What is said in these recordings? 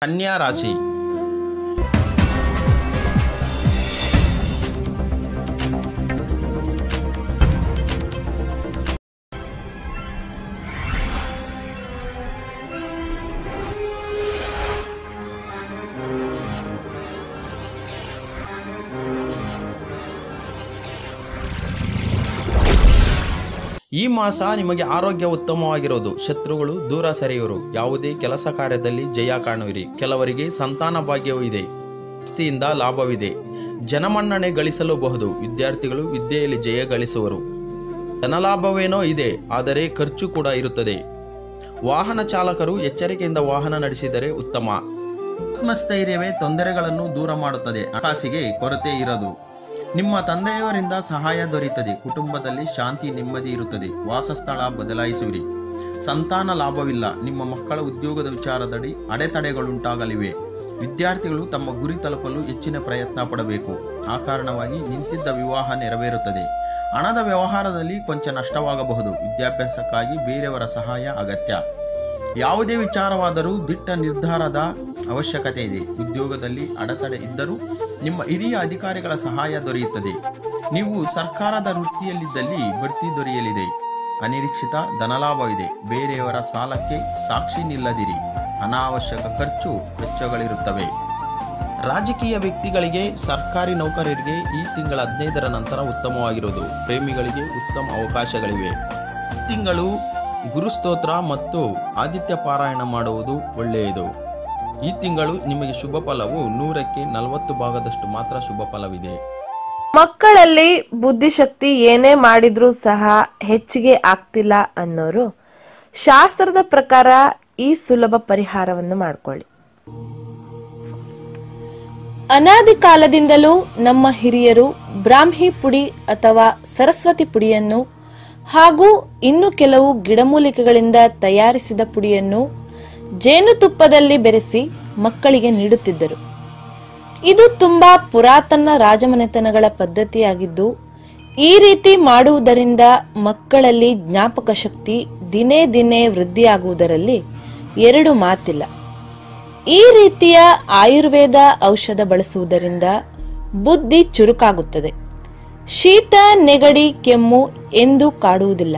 कन्या राशि ಈ ಮಾಸ ನಿಮಗೆ ಆರೋಗ್ಯ ಉತ್ತಮವಾಗಿರೋದು, ಶತ್ರುಗಳು ದೂರ ಸರಿಯುವರು, ಯಾವುದೇ ಕೆಲಸ ಕಾರ್ಯದಲ್ಲಿ ಜಯ ಕಾಣುವಿರಿ. ಕೆಲವರಿಗೆ ಸಂತಾನ ಭಾಗ್ಯವೂ ಇದೆ, ಆಸ್ತಿಯಿಂದ ಲಾಭವಿದೆ, ಜನಮನ್ನಣೆ ಗಳಿಸಲೂಬಹುದು. ವಿದ್ಯಾರ್ಥಿಗಳು ವಿದ್ಯೆಯಲ್ಲಿ ಜಯ ಗಳಿಸುವರು. ಧನಲಾಭವೇನೋ ಇದೆ, ಆದರೆ ಖರ್ಚು ಕೂಡ ಇರುತ್ತದೆ. ವಾಹನ ಚಾಲಕರು ಎಚ್ಚರಿಕೆಯಿಂದ ವಾಹನ ನಡೆಸಿದರೆ ಉತ್ತಮ. ಆತ್ಮಸ್ಥೈರ್ಯವೇ ತೊಂದರೆಗಳನ್ನು ದೂರ ಮಾಡುತ್ತದೆ. ಹಣಕಾಸಿಗೆ ಕೊರತೆ ಇರದು. ನಿಮ್ಮ ತಂದೆಯವರಿಂದ ಸಹಾಯ ದೊರೆಯುತ್ತದೆ. ಕುಟುಂಬದಲ್ಲಿ ಶಾಂತಿ ನೆಮ್ಮದಿ ಇರುತ್ತದೆ. ವಾಸಸ್ಥಳ ಬದಲಾಯಿಸುವಿರಿ. ಸಂತಾನ ಲಾಭವಿಲ್ಲ. ನಿಮ್ಮ ಮಕ್ಕಳ ಉದ್ಯೋಗದ ವಿಚಾರದಡಿ ಅಡೆತಡೆಗಳುಂಟಾಗಲಿವೆ. ವಿದ್ಯಾರ್ಥಿಗಳು ತಮ್ಮ ಗುರಿ ತಲುಪಲು ಹೆಚ್ಚಿನ ಪ್ರಯತ್ನ ಪಡಬೇಕು. ಆ ಕಾರಣವಾಗಿ ನಿಂತಿದ್ದ ವಿವಾಹ ನೆರವೇರುತ್ತದೆ. ಹಣದ ವ್ಯವಹಾರದಲ್ಲಿ ಕೊಂಚ ನಷ್ಟವಾಗಬಹುದು. ವಿದ್ಯಾಭ್ಯಾಸಕ್ಕಾಗಿ ಬೇರೆಯವರ ಸಹಾಯ ಅಗತ್ಯ. ಯಾವುದೇ ವಿಚಾರವಾದರೂ ದಿಟ್ಟ ನಿರ್ಧಾರದ ಅವಶ್ಯಕತೆ ಇದೆ. ಉದ್ಯೋಗದಲ್ಲಿ ಅಡೆತಡೆ ಇದ್ದರೂ ನಿಮ್ಮ ಹಿರಿಯ ಅಧಿಕಾರಿಗಳ ಸಹಾಯ ದೊರೆಯುತ್ತದೆ. ನೀವು ಸರ್ಕಾರದ ವೃತ್ತಿಯಲ್ಲಿದ್ದಲ್ಲಿ ಬಡ್ತಿ ದೊರೆಯಲಿದೆ. ಅನಿರೀಕ್ಷಿತ ಧನಲಾಭವಿದೆ. ಬೇರೆಯವರ ಸಾಲಕ್ಕೆ ಸಾಕ್ಷಿ ನಿಲ್ಲದಿರಿ. ಅನಾವಶ್ಯಕ ಖರ್ಚು ವೆಚ್ಚಗಳಿರುತ್ತವೆ. ರಾಜಕೀಯ ವ್ಯಕ್ತಿಗಳಿಗೆ, ಸರ್ಕಾರಿ ನೌಕರರಿಗೆ ಈ ತಿಂಗಳ 15ರ ನಂತರ ಉತ್ತಮವಾಗಿರುವುದು. ಪ್ರೇಮಿಗಳಿಗೆ ಉತ್ತಮ ಅವಕಾಶಗಳಿವೆ. ತಿಂಗಳು ಗುರುಸ್ತೋತ್ರ ಮತ್ತು ಆದಿತ್ಯ ಪಾರಾಯಣ ಮಾಡುವುದು ಒಳ್ಳೆಯದು. ಈ ತಿಂಗಳು ನಿಮಗೆ ಶುಭ ಫಲವು 100ಕ್ಕೆ 40 ಭಾಗದಷ್ಟು ಮಾತ್ರ ಶುಭ ಫಲವಿದೆ. ಮಕ್ಕಳಲ್ಲಿ ಬುದ್ಧಿಶಕ್ತಿ ಏನೇ ಮಾಡಿದ್ರೂ ಸಹ ಹೆಚ್ಚಿಗೆ ಆಗ್ತಿಲ್ಲ ಅನ್ನೋರು ಶಾಸ್ತ್ರದ ಪ್ರಕಾರ ಈ ಸುಲಭ ಪರಿಹಾರವನ್ನು ಮಾಡಿಕೊಳ್ಳಿ. ಅನಾದಿ ಕಾಲದಿಂದಲೂ ನಮ್ಮ ಹಿರಿಯರು ಬ್ರಾಹ್ಮಿ ಪುಡಿ ಅಥವಾ ಸರಸ್ವತಿ ಪುಡಿಯನ್ನು ಹಾಗೂ ಇನ್ನು ಕೆಲವು ಗಿಡಮೂಲಿಕೆಗಳಿಂದ ತಯಾರಿಸಿದ ಪುಡಿಯನ್ನು ಜೇನುತುಪ್ಪದಲ್ಲಿ ಬೆರೆಸಿ ಮಕ್ಕಳಿಗೆ ನೀಡುತ್ತಿದ್ದರು. ಇದು ತುಂಬಾ ಪುರಾತನ ರಾಜಮನೆತನಗಳ ಪದ್ಧತಿಯಾಗಿದ್ದು, ಈ ರೀತಿ ಮಾಡುವುದರಿಂದ ಮಕ್ಕಳಲ್ಲಿ ಜ್ಞಾಪಕ ಶಕ್ತಿ ದಿನೇ ದಿನೇ ವೃದ್ಧಿಯಾಗುವುದರಲ್ಲಿ ಎರಡು ಮಾತಿಲ್ಲ. ಈ ರೀತಿಯ ಆಯುರ್ವೇದ ಔಷಧ ಬಳಸುವುದರಿಂದ ಬುದ್ಧಿ ಚುರುಕಾಗುತ್ತದೆ. ಶೀತ, ನೆಗಡಿ, ಕೆಮ್ಮು ಎಂದು ಕಾಡುವುದಿಲ್ಲ.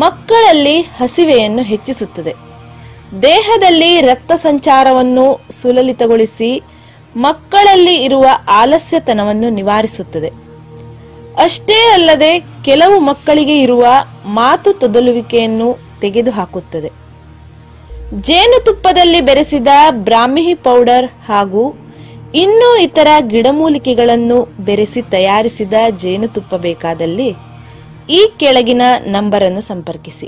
ಮಕ್ಕಳಲ್ಲಿ ಹಸಿವೆಯನ್ನು ಹೆಚ್ಚಿಸುತ್ತದೆ. ದೇಹದಲ್ಲಿ ರಕ್ತ ಸಂಚಾರವನ್ನು ಸುಲಲಿತಗೊಳಿಸಿ ಮಕ್ಕಳಲ್ಲಿ ಇರುವ ಆಲಸ್ಯತನವನ್ನು ನಿವಾರಿಸುತ್ತದೆ. ಅಷ್ಟೇ ಅಲ್ಲದೆ ಕೆಲವು ಮಕ್ಕಳಿಗೆ ಇರುವ ಮಾತು ತೊದಲುವಿಕೆಯನ್ನು ತೆಗೆದುಹಾಕುತ್ತದೆ. ಜೇನುತುಪ್ಪದಲ್ಲಿ ಬೆರೆಸಿದ ಬ್ರಾಹ್ಮಿ ಪೌಡರ್ ಹಾಗೂ ಇನ್ನೂ ಇತರ ಗಿಡಮೂಲಿಕೆಗಳನ್ನು ಬೆರೆಸಿ ತಯಾರಿಸಿದ ಜೇನುತುಪ್ಪ ಬೇಕಾದಲ್ಲಿ ಈ ಕೆಳಗಿನ ನಂಬರನ್ನು ಸಂಪರ್ಕಿಸಿ.